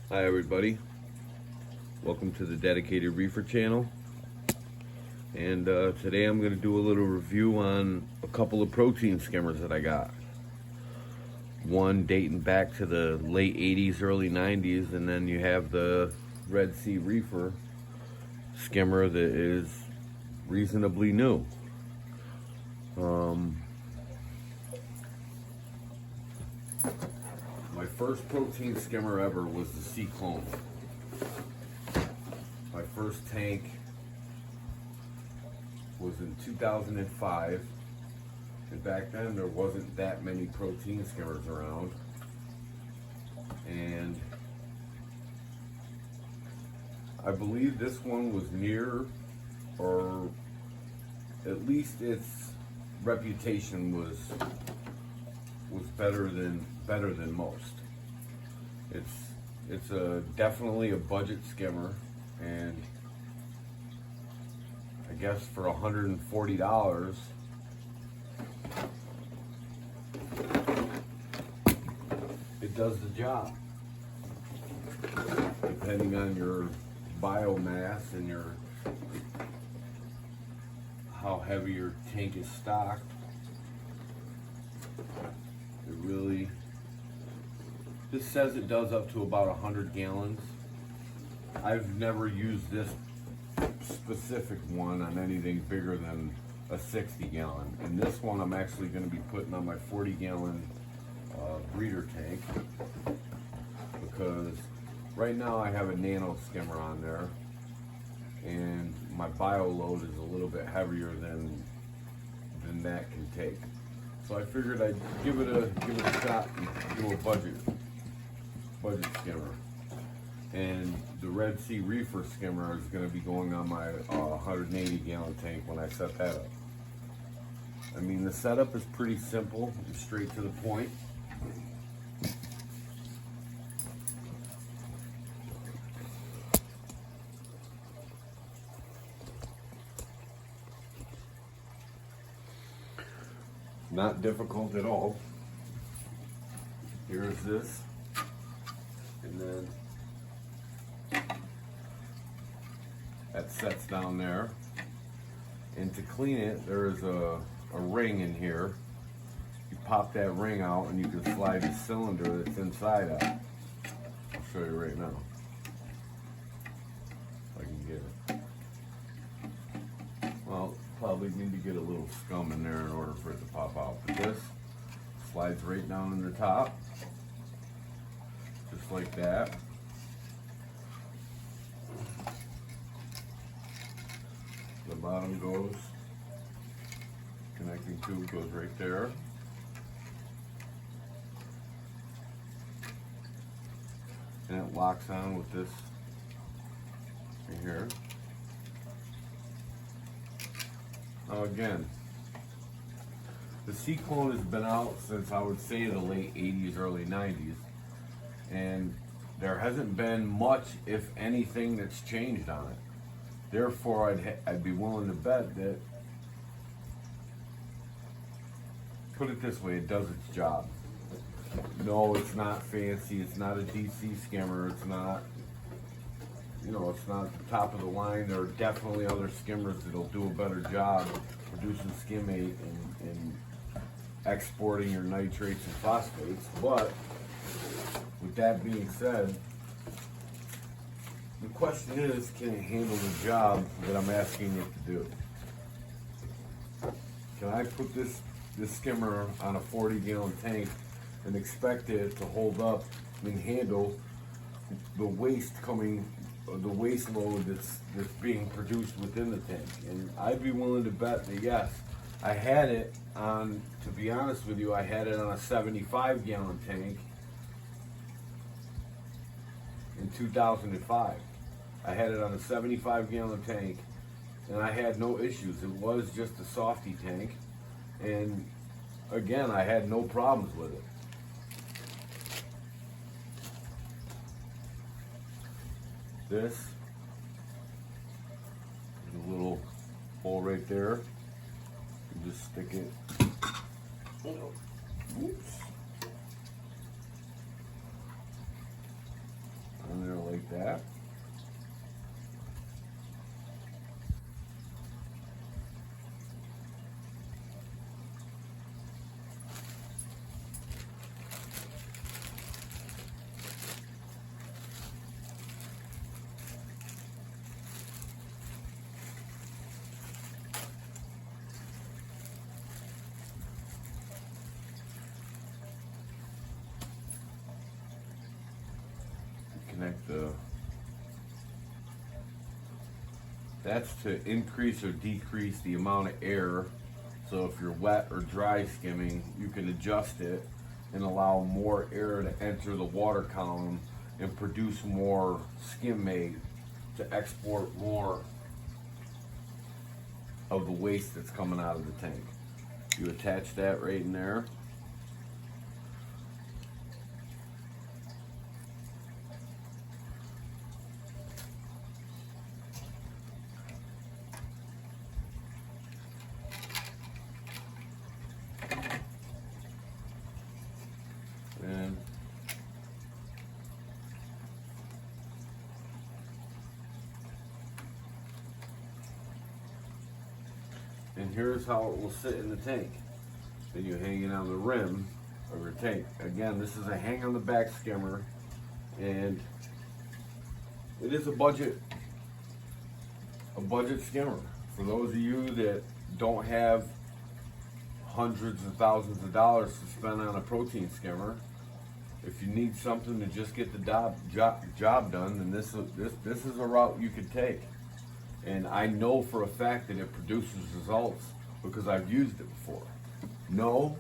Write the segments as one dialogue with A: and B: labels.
A: Hi everybody, welcome to the dedicated Reefer channel, and today I'm going to do a little review on a couple of protein skimmers that I got. One dating back to the late 80s, early 90s, and then you have the Red Sea Reefer skimmer that is reasonably new. My first protein skimmer ever was the Sea Clone. My first tank was in 2005, and back then there wasn't that many protein skimmers around, and I believe this one was near, or at least its reputation was better than most. It's definitely a budget skimmer, and I guess for $140 it does the job, depending on your biomass and how heavy your tank is stocked. This says it does up to about 100 gallons. I've never used this specific one on anything bigger than a 60 gallon. And this one I'm actually going to be putting on my 40 gallon breeder tank, because right now I have a nano skimmer on there, and my bio load is a little bit heavier than that can take. So I figured I'd give it a shot and do a budget skimmer. And the Red Sea Reefer skimmer is going to be going on my 180 gallon tank when I set that up. I mean, the setup is pretty simple and straight to the point. Not difficult at all. Here's this, and then that sets down there. And to clean it, there's a ring in here. You pop that ring out and you can slide the cylinder that's inside out. I'll show you right now, if I can get it. Well, probably need to get a little scum in there in order for it to pop out. But this slides right down in the top, just like that. The bottom goes, connecting tube goes right there. And it locks on with this right here. Now again, the Sea Clone has been out since, I would say, the late 80s, early 90s, and there hasn't been much, if anything, that's changed on it. Therefore, I'd be willing to bet that, put it this way, it does its job. No, it's not fancy, it's not a DC skimmer, it's not, it's not the top of the line. There are definitely other skimmers that'll do a better job producing skimmate and exporting your nitrates and phosphates. But with that being said, the question is, can it handle the job that I'm asking it to do? Can I put this skimmer on a 40 gallon tank and expect it to hold up and handle the waste load that's being produced within the tank? And I'd be willing to bet that yes. I had it on, to be honest with you, I had it on a 75 gallon tank in 2005. I had it on a 75 gallon tank, and I had no issues. It was just a softy tank, and again, I had no problems with it. This is a little hole right there. You just stick it. Oops. On like that. Connect the, that's to increase or decrease the amount of air. So if you're wet or dry skimming, you can adjust it and allow more air to enter the water column and produce more skimmate to export more of the waste that's coming out of the tank. You attach that right in there. And here's how it will sit in the tank. Then you hang it on the rim of your tank. Again, this is a hang on the back skimmer, and it is a budget skimmer. For those of you that don't have hundreds of thousands of dollars to spend on a protein skimmer, if you need something to just get the job done, then this is a route you could take. And I know for a fact that it produces results because I've used it before. No,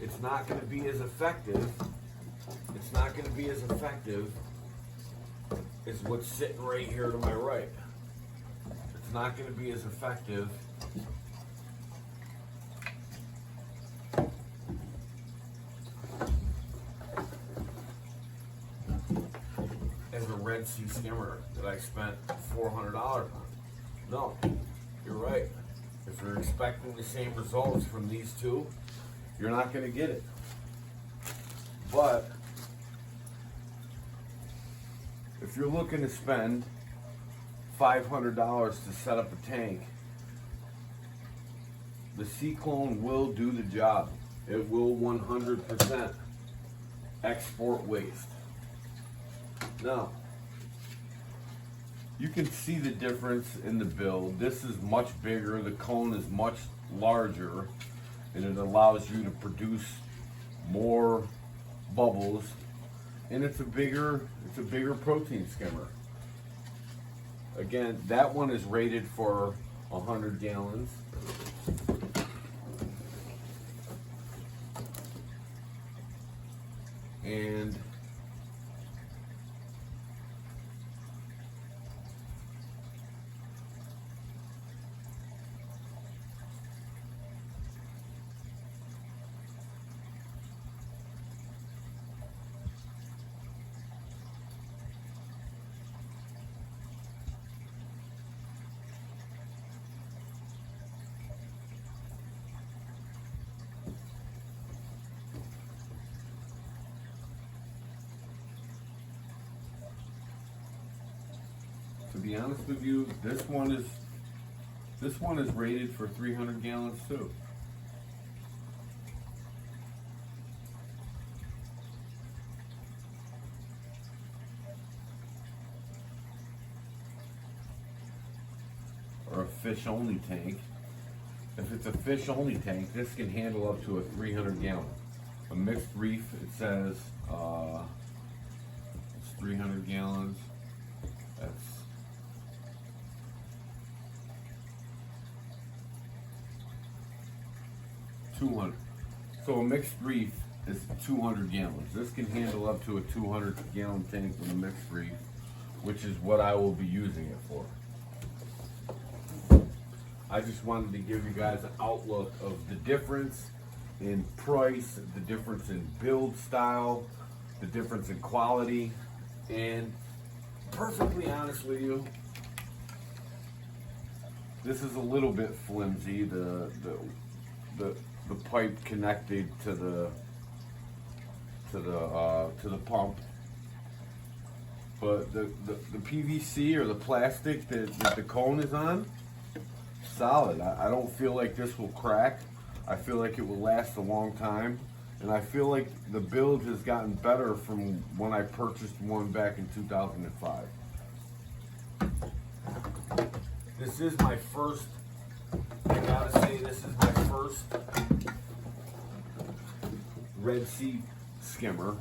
A: it's not going to be as effective. It's not going to be as effective as what's sitting right here to my right. It's not going to be as effective as a Red Sea skimmer that I spent $400 on. No, you're right. If you're expecting the same results from these two, you're not going to get it. But if you're looking to spend $500 to set up a tank, the C-Clone will do the job. It will 100% export waste. Now, you can see the difference in the build. This is much bigger, the cone is much larger, and it allows you to produce more bubbles, and it's a bigger protein skimmer. Again, that one is rated for 100 gallons. And to be honest with you, this one is rated for 300 gallons too. Or a fish only tank. If it's a fish only tank, this can handle up to a 300 gallon. A mixed reef, it says it's 300 gallons. That's 200. So a mixed reef is 200 gallons. This can handle up to a 200 gallon tank with a mixed reef, which is what I will be using it for. I just wanted to give you guys an outlook of the difference in price, the difference in build style, the difference in quality, and perfectly honest with you, this is a little bit flimsy. The pipe connected to the pump But the PVC or the plastic that the cone is on, solid. I don't feel like this will crack. I feel like it will last a long time. And I feel like the build has gotten better from when I purchased one back in 2005. This is my first, I gotta say, this is my first Red Sea skimmer.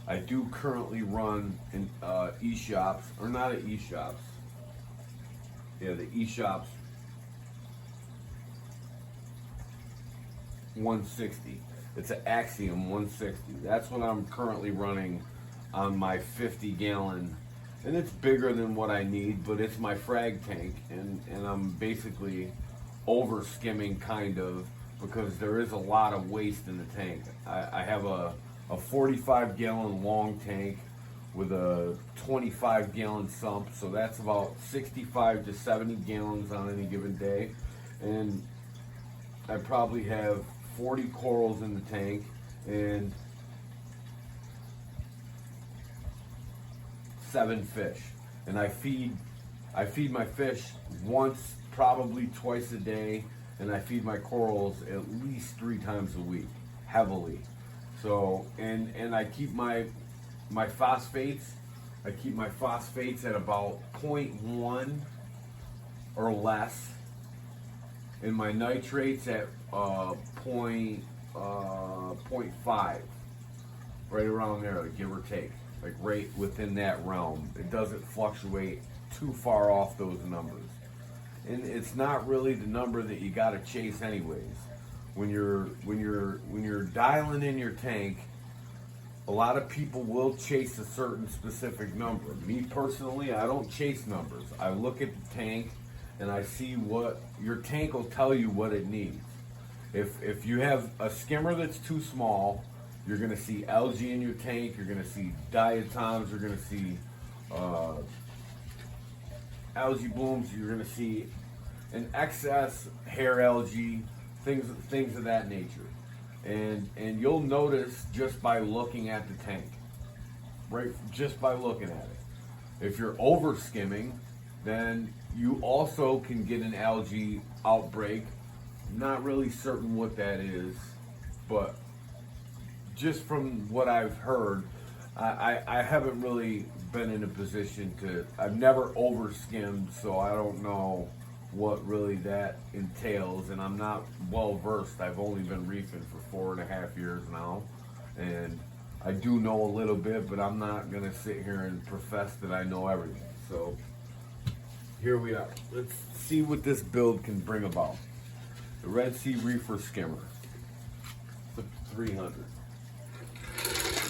A: I do currently run in e-shops, or not at e-shops. Yeah, the e-shops 160. It's an Axiom 160. That's what I'm currently running on my 50-gallon, and it's bigger than what I need, but it's my frag tank, and I'm basically over skimming kind of, because there is a lot of waste in the tank. I have a 45-gallon long tank with a 25-gallon sump, so that's about 65 to 70 gallons on any given day, and I probably have 40 corals in the tank and 7 fish. And I feed my fish once, probably twice a day, and I feed my corals at least 3 times a week, heavily. So, and I keep my phosphates, at about 0.1 or less, and my nitrates at 0.5, right around there, give or take, like right within that realm. It doesn't fluctuate too far off those numbers, and it's not really the number that you got to chase anyways. When you're dialing in your tank, a lot of people will chase a certain specific number. Me personally, I don't chase numbers. I look at the tank and I see what your tank will tell you what it needs. If you have a skimmer that's too small, you're going to see algae in your tank. You're going to see diatoms. You're going to see algae blooms. You're going to see an excess hair algae, things of that nature. And you'll notice just by looking at the tank, right? Just by looking at it. If you're over skimming, then you also can get an algae outbreak. Not really certain what that is, but just from what I've heard, I haven't really been in a position to, I've never over skimmed, so I don't know what really that entails, and I'm not well versed. I've only been reefing for 4.5 years now, and I do know a little bit, but I'm not gonna sit here and profess that I know everything. So here we are. Let's see what this build can bring about. The Red Sea Reefer skimmer, the 300.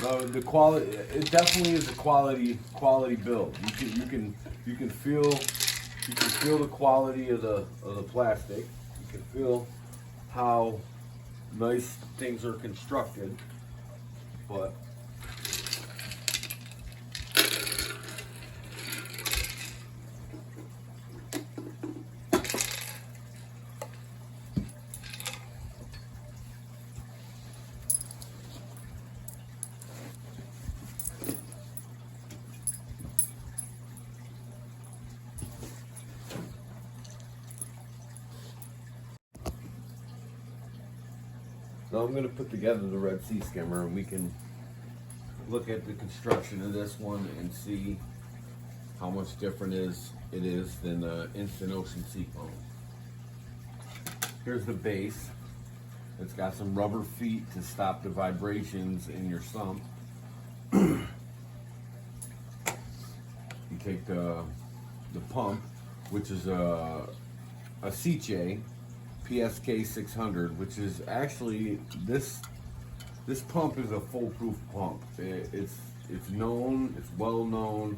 A: Now the quality, it definitely is a quality build. You can feel the quality of the plastic. You can feel how nice things are constructed, but now I'm going to put together the Red Sea skimmer, and we can look at the construction of this one and see how much different it is than the Instant Ocean Sea Foam. Here's the base. It's got some rubber feet to stop the vibrations in your sump. You take the pump, which is a Seche PSK 600, which is actually, this pump is a foolproof pump. It's known, it's well known,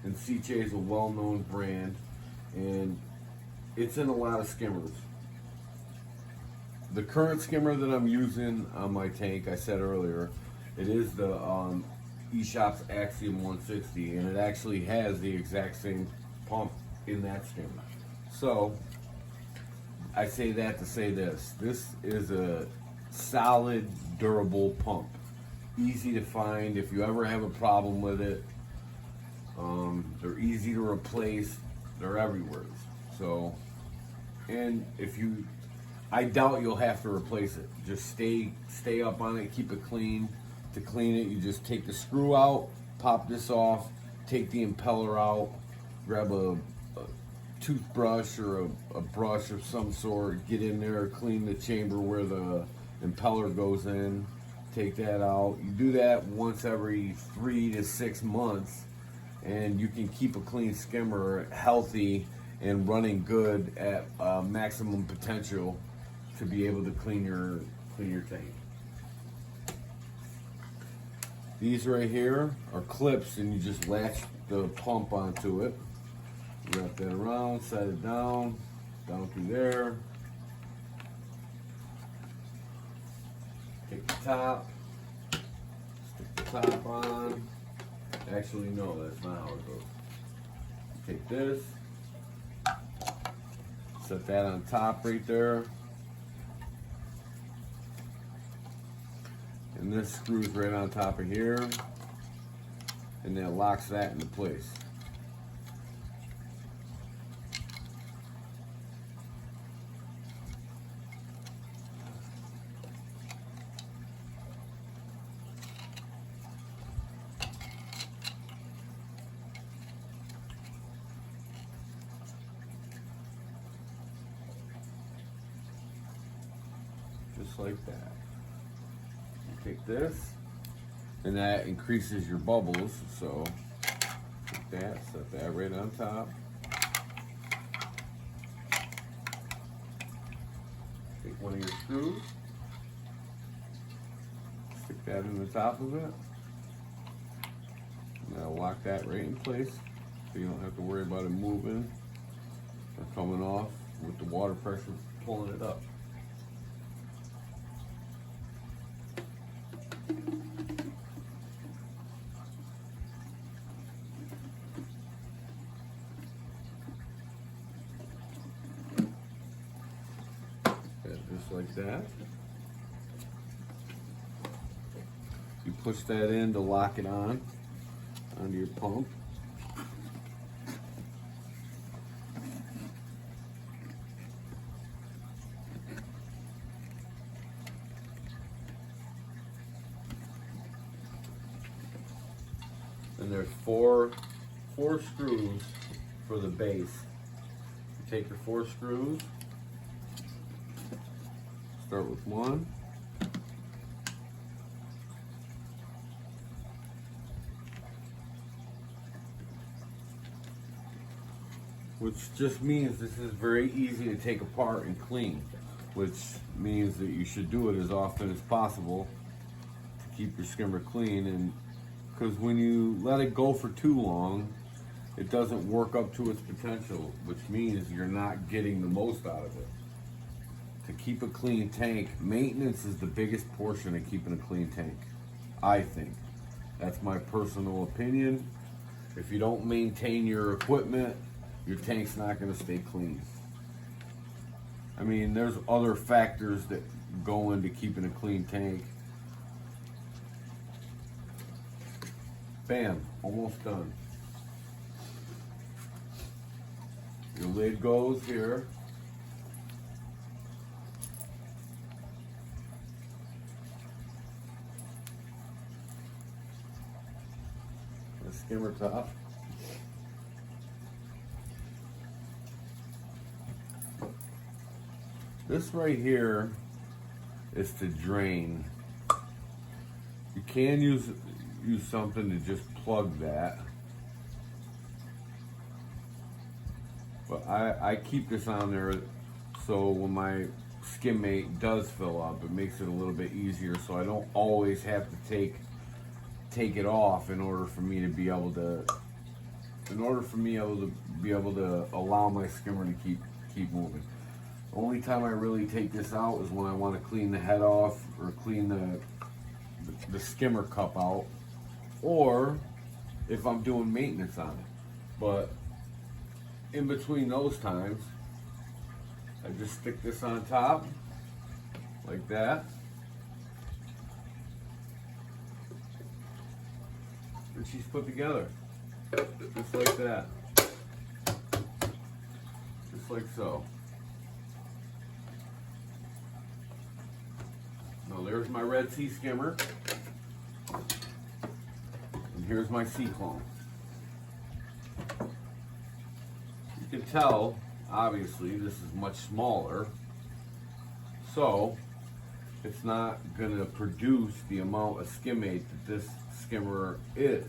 A: and Seche is a well known brand, and it's in a lot of skimmers. The current skimmer that I'm using on my tank, I said earlier, it is the eShop's Axiom 160, and it actually has the exact same pump in that skimmer. So I say that to say this. This is a solid, durable pump. Easy to find. If you ever have a problem with it, They're easy to replace. They're everywhere. So, and I doubt you'll have to replace it. Just stay up on it, keep it clean. To clean it, you just take the screw out, pop this off, take the impeller out, grab a toothbrush or a brush of some sort, get in there, clean the chamber where the impeller goes in, take that out. You do that once every 3 to 6 months, and you can keep a clean skimmer healthy and running good at maximum potential to be able to clean your tank. These right here are clips, and you just latch the pump onto it. Wrap that around, set it down through there. Take the top, stick the top on. Actually, no, that's not how it goes. Take this, set that on top right there. And this screws right on top of here, and that locks that into place. Just like that. Take this, and that increases your bubbles, so take that, set that right on top. Take one of your screws, stick that in the top of it, and that'll lock that right in place, so you don't have to worry about it moving or coming off with the water pressure pulling it up. Just like that. You push that in to lock it on onto your pump. And there's four screws for the base. You take your 4 screws. Start with one. Which just means this is very easy to take apart and clean, which means that you should do it as often as possible to keep your skimmer clean. And because when you let it go for too long, it doesn't work up to its potential, which means you're not getting the most out of it. To keep a clean tank, maintenance is the biggest portion of keeping a clean tank, I think. That's my personal opinion. If you don't maintain your equipment, your tank's not going to stay clean. I mean, there's other factors that go into keeping a clean tank. Bam, almost done. Your lid goes here. The skimmer top. This right here is to drain. You can use something to just plug that. But I keep this on there so when my skim mate does fill up, it makes it a little bit easier, so I don't always have to take it off in order for me to be able to allow my skimmer to keep moving. The only time I really take this out is when I want to clean the head off or clean the skimmer cup out, or if I'm doing maintenance on it. But in between those times, I just stick this on top like that, and she's put together. Just like that. Just like so. Now there's my Red Sea skimmer. And here's my cyclone. You can tell, obviously, this is much smaller. So, it's not going to produce the amount of skimmate that this skimmer is.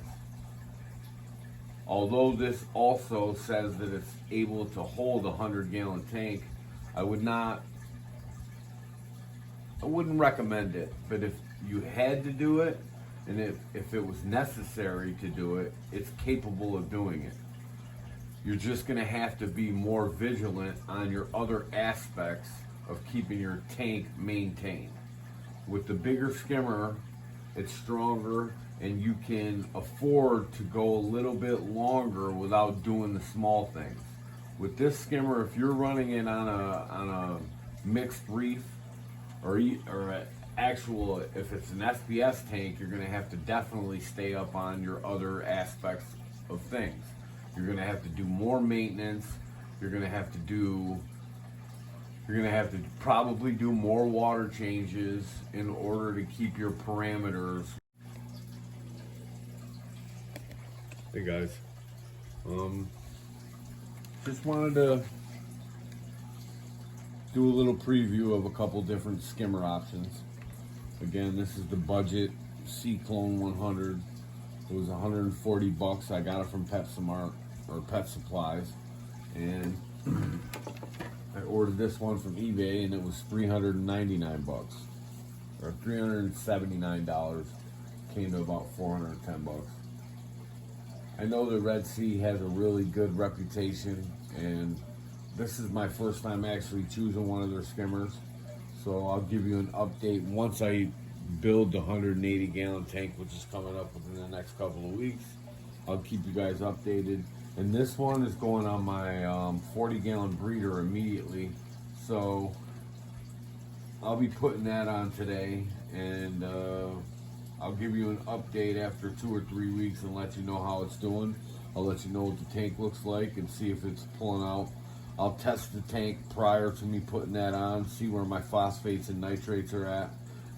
A: Although this also says that it's able to hold a 100-gallon tank, I wouldn't recommend it. But if you had to do it, and if it was necessary to do it, it's capable of doing it. You're just going to have to be more vigilant on your other aspects of keeping your tank maintained. With the bigger skimmer, it's stronger, and you can afford to go a little bit longer without doing the small things. With this skimmer, if you're running it on a mixed reef, or actual, if it's an SPS tank, you're going to have to definitely stay up on your other aspects of things. You're going to have to do more maintenance. You're going to have to probably do more water changes in order to keep your parameters. Hey guys, just wanted to do a little preview of a couple different skimmer options. Again, this is the budget Cyclone 100. It was 140 bucks. I got it from PetSmart or Pet Supplies, and I ordered this one from eBay, and it was 399 bucks or $379. Came to about 410 bucks. I know the Red Sea has a really good reputation, and this is my first time actually choosing one of their skimmers. So I'll give you an update once I build the 180-gallon tank, which is coming up within the next couple of weeks. I'll keep you guys updated. And this one is going on my 40-gallon breeder immediately. So I'll be putting that on today, and I'll give you an update after 2 or 3 weeks and let you know how it's doing. I'll let you know what the tank looks like and see if it's pulling out. I'll test the tank prior to me putting that on, see where my phosphates and nitrates are at,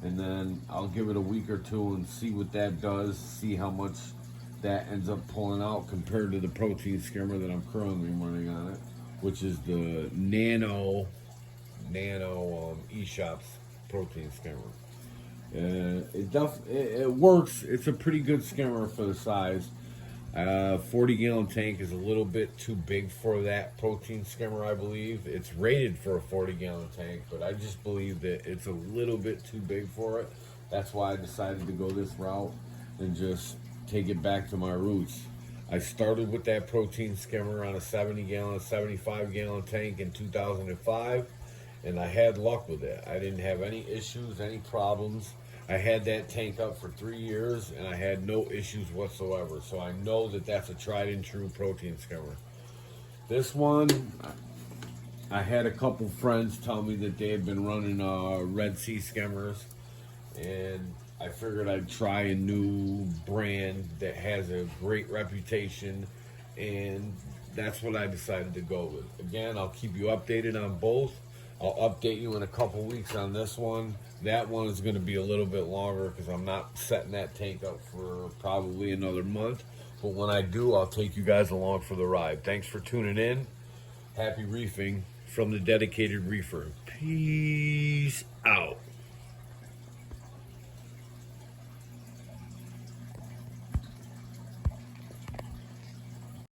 A: and then I'll give it a week or two and see what that does, see how much that ends up pulling out compared to the protein skimmer that I'm currently running on it, which is the Nano eShops protein skimmer. It works. It's a pretty good skimmer for the size. 40-gallon tank is a little bit too big for that protein skimmer, I believe. It's rated for a 40-gallon tank, but I just believe that it's a little bit too big for it. That's why I decided to go this route and just take it back to my roots. I started with that protein skimmer on a 70-gallon, 75-gallon tank in 2005, and I had luck with it. I didn't have any issues, any problems. I had that tank up for 3 years, and I had no issues whatsoever. So I know that that's a tried and true protein skimmer. This one, I had a couple friends tell me that they had been running Red Sea skimmers, and I figured I'd try a new brand that has a great reputation, and that's what I decided to go with. Again, I'll keep you updated on both. I'll update you in a couple weeks on this one. That one is going to be a little bit longer because I'm not setting that tank up for probably another month. But when I do, I'll take you guys along for the ride. Thanks for tuning in. Happy reefing from the dedicated reefer. Peace out.